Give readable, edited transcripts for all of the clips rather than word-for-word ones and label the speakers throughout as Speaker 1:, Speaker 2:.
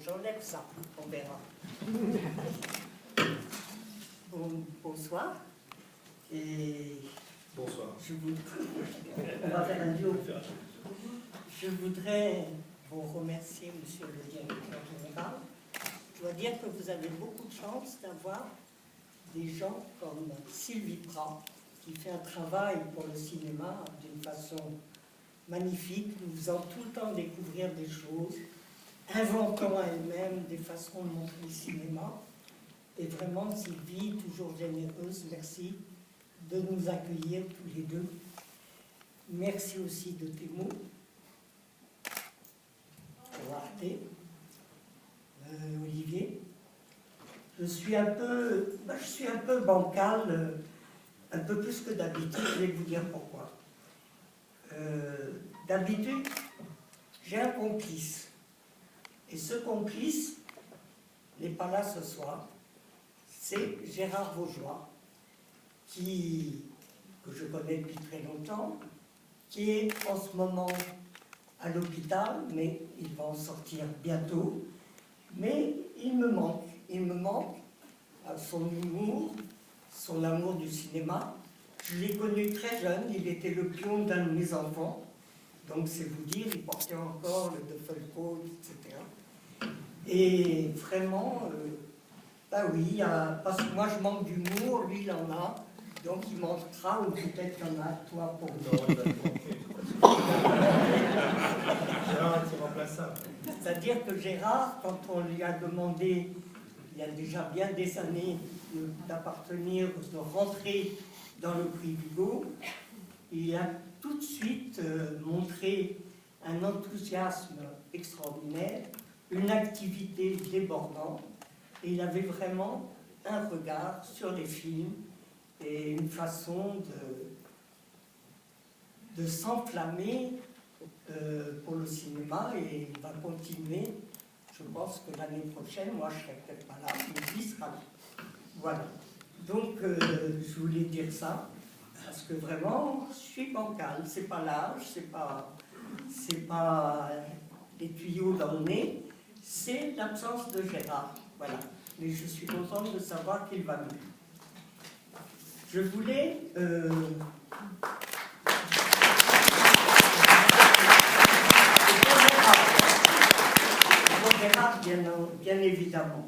Speaker 1: j'enlève ça, on verra. Bonsoir. Et
Speaker 2: bonsoir.
Speaker 1: On va faire un duo. Je voudrais vous remercier, monsieur le directeur général. Je dois dire que vous avez beaucoup de chance d'avoir des gens comme Sylvie Prat, qui fait un travail pour le cinéma d'une façon magnifique, nous faisant tout le temps découvrir des choses, inventant elle-même des façons de montrer le cinéma. Et vraiment, Sylvie, toujours généreuse, merci de nous accueillir tous les deux. Merci aussi de tes mots. Olivier. Je suis un peu bancal, un peu plus que d'habitude, je vais vous dire pourquoi. D'habitude, j'ai un complice. Et ce complice n'est pas là ce soir. C'est Gérard Vaugeois, que je connais depuis très longtemps, qui est en ce moment à l'hôpital, mais il va en sortir bientôt. Mais il me manque son humour, son amour du cinéma. Je l'ai connu très jeune, il était le pion d'un de mes enfants, donc c'est vous dire, il portait encore le Duffelcoat, etc. Et vraiment, bah oui, parce que moi je manque d'humour, lui il en a, donc il manquera, ou peut-être qu'il y en a toi pour
Speaker 2: Gérard est irremplaçable.
Speaker 1: C'est-à-dire que Gérard, quand on lui a demandé, il y a déjà bien des années, d'appartenir, de rentrer dans le prix Hugo, il a tout de suite montré un enthousiasme extraordinaire, une activité débordante, et il avait vraiment un regard sur les films et une façon de s'enflammer pour le cinéma, et il va continuer. Je pense que l'année prochaine, moi je ne serai peut-être pas là, mais lui sera là. Voilà. Donc je voulais dire ça, parce que vraiment, je suis bancale. C'est pas l'âge, c'est pas les tuyaux dans le nez, c'est l'absence de Gérard. Voilà. Mais je suis contente de savoir qu'il va mieux. Je voulais... Gérard, bien évidemment.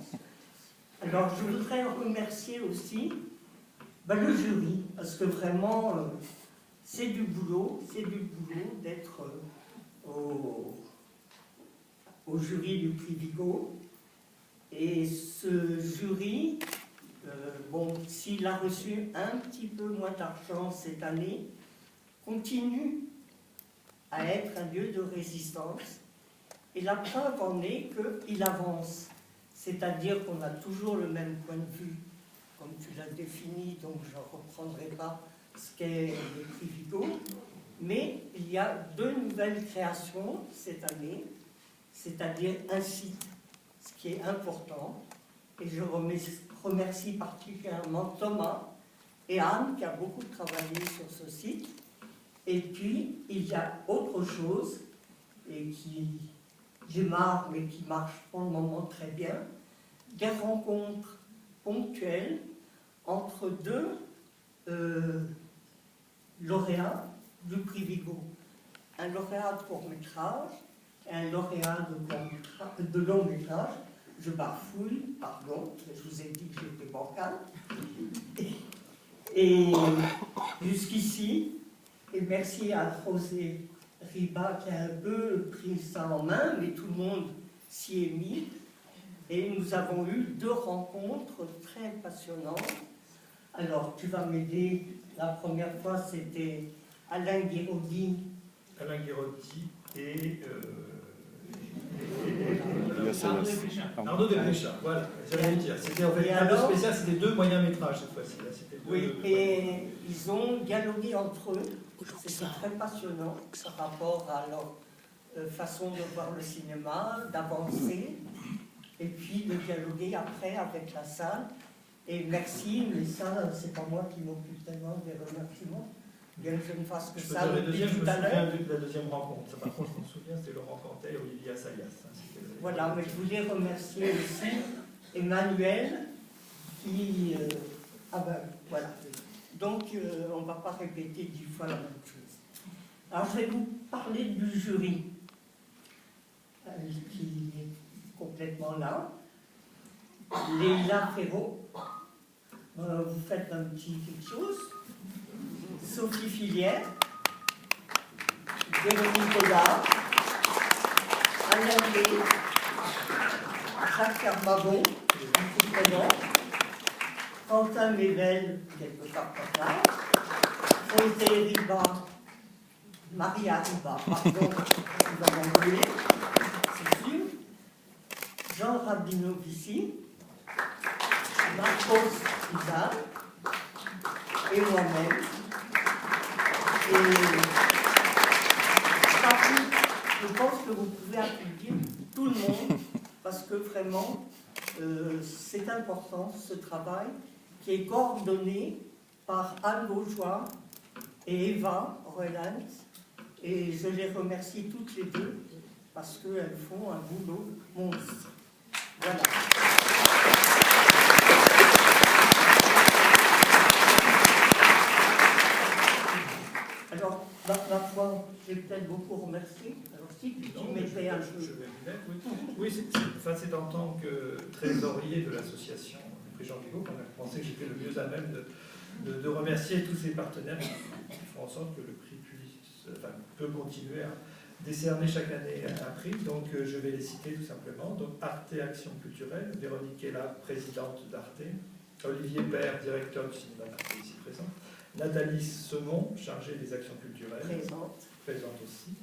Speaker 1: Alors, je voudrais remercier aussi le jury, parce que vraiment, c'est du boulot d'être au jury du prix Vigo. Et ce jury, bon, s'il a reçu un petit peu moins d'argent cette année, continue à être un lieu de résistance. Et la preuve en est qu'il avance. C'est-à-dire qu'on a toujours le même point de vue, comme tu l'as défini, donc je ne reprendrai pas ce qu'est le prix Vigo. Mais il y a 2 nouvelles créations cette année, c'est-à-dire un site, ce qui est important. Et je remercie particulièrement Thomas et Anne, qui a beaucoup travaillé sur ce site. Et puis, il y a autre chose, et qui démarre, mais qui marche pour le moment très bien, des rencontres ponctuelles entre 2 lauréats du prix Vigo. Un lauréat de court-métrage et un lauréat de long-métrage. Je bafouille, pardon, je vous ai dit que j'étais bancale. Et jusqu'ici, et merci à José Riba qui a un peu pris ça en main, mais tout le monde s'y est mis. Et nous avons eu 2 rencontres très passionnantes. Alors, tu vas m'aider. La première fois, c'était Alain Guiraudy.
Speaker 2: Alain Guiraudy et... Arnaud Desplechin, voilà, j'allais le dire. C'était en fait un peu spécial, c'était 2 moyens-métrages cette fois-ci.
Speaker 1: Oui, et ils ont dialogué entre eux. C'était très passionnant par rapport à leur façon de voir le cinéma, d'avancer, et puis de dialoguer après avec la salle. Et merci, mais ça, c'est pas moi qui m'occupe tellement des remerciements. Bien que je ne fasse que ça depuis tout à l'heure.
Speaker 2: La deuxième rencontre. Ça, par contre, je me souviens, c'était Laurent Cantet et Olivier Assayas. C'était
Speaker 1: Voilà, mais je voulais remercier aussi Emmanuel qui... ah ben, voilà. Donc, on ne va pas répéter 10 fois la même chose. Alors, je vais vous parler du jury, qui est complètement là. Leïla Ferraud, vous faites un petit quelque chose. Sophie Filière, Véronique Godard, Alain Lé, Jacques Carbabon, tout présent, Quentin Mével, quelque part par là, José Riba, Maria Riba, pardon, nous avons oublié, c'est sûr, Jean Rabinovici, Marcos Pizarro et moi-même. Et je pense que vous pouvez applaudir tout le monde parce que vraiment c'est important ce travail qui est coordonné par Anne Bourgeois et Eva Roland, et je les remercie toutes les deux parce qu'elles font un boulot monstre. Voilà. Alors, ma foi, j'ai peut-être beaucoup remercié. Alors, si tu mettais un peu.
Speaker 2: Je vais m'y mettre, oui. Oui, c'est en tant que trésorier de l'association du prix Jean Vigo qu'on a pensé que j'étais le mieux à même de remercier tous ces partenaires qui font en sorte que le prix peut continuer à décerner chaque année un prix. Donc, je vais les citer tout simplement. Donc, Arte Action Culturelle, Véronique Ella, présidente d'Arte, Olivier Père, directeur du cinéma d'Arte, ici présent, Nathalie Semon, chargée des actions culturelles, présente aussi.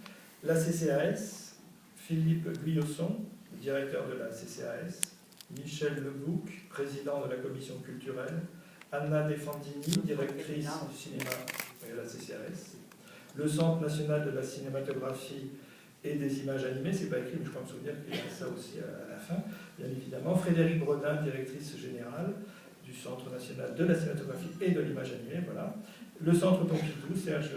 Speaker 2: La CCAS, Philippe Guyosson, directeur de la CCAS, Michel Lebouc, président de la commission culturelle, Anna Defandini, directrice du cinéma de la CCAS, le Centre national de la cinématographie et des images animées, c'est pas écrit, mais je crois me souvenir qu'il y a ça aussi à la fin, bien évidemment, Frédéric Bredin, directrice générale du Centre national de la cinématographie et de l'image animée, voilà. Le Centre Pompidou, Serge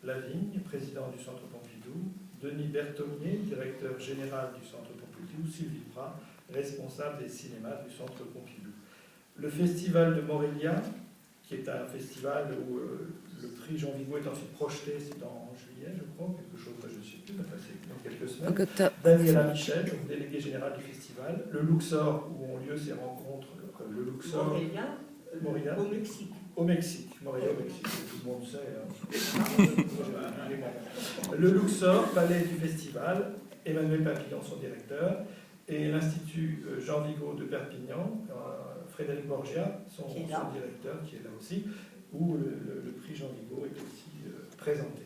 Speaker 2: Lavigne, président du Centre Pompidou, Denis Berthommier, directeur général du Centre Pompidou, Sylvie Prat, responsable des cinémas du Centre Pompidou. Le Festival de Morelia, qui est un festival où le prix Jean Vigo est ensuite projeté, c'est en juillet, je crois, quelque chose, je ne sais plus, enfin, c'est dans quelques semaines. Daniela Michel, donc déléguée générale du festival. Le Luxor, où ont lieu ces rencontres, le Luxor.
Speaker 1: Morelia, au Mexique.
Speaker 2: Au Mexique, Morelia au Mexique, tout le monde sait. Le Luxor, palais du festival, Emmanuel Papillon, son directeur, et l'Institut Jean Vigo de Perpignan, Frédéric Borgia, son directeur, qui est là aussi, où le prix Jean Vigo est aussi présenté.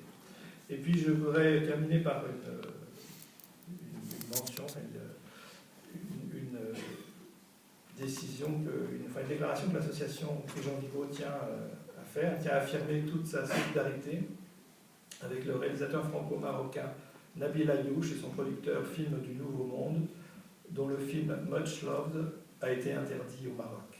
Speaker 2: Et puis je voudrais terminer par une mention, une décision, une déclaration que l'association prix Jean Vigo tient à faire, tient à affirmer toute sa solidarité avec le réalisateur franco-marocain Nabil Ayouch et son producteur Film du Nouveau Monde, dont le film Much Loved a été interdit au Maroc.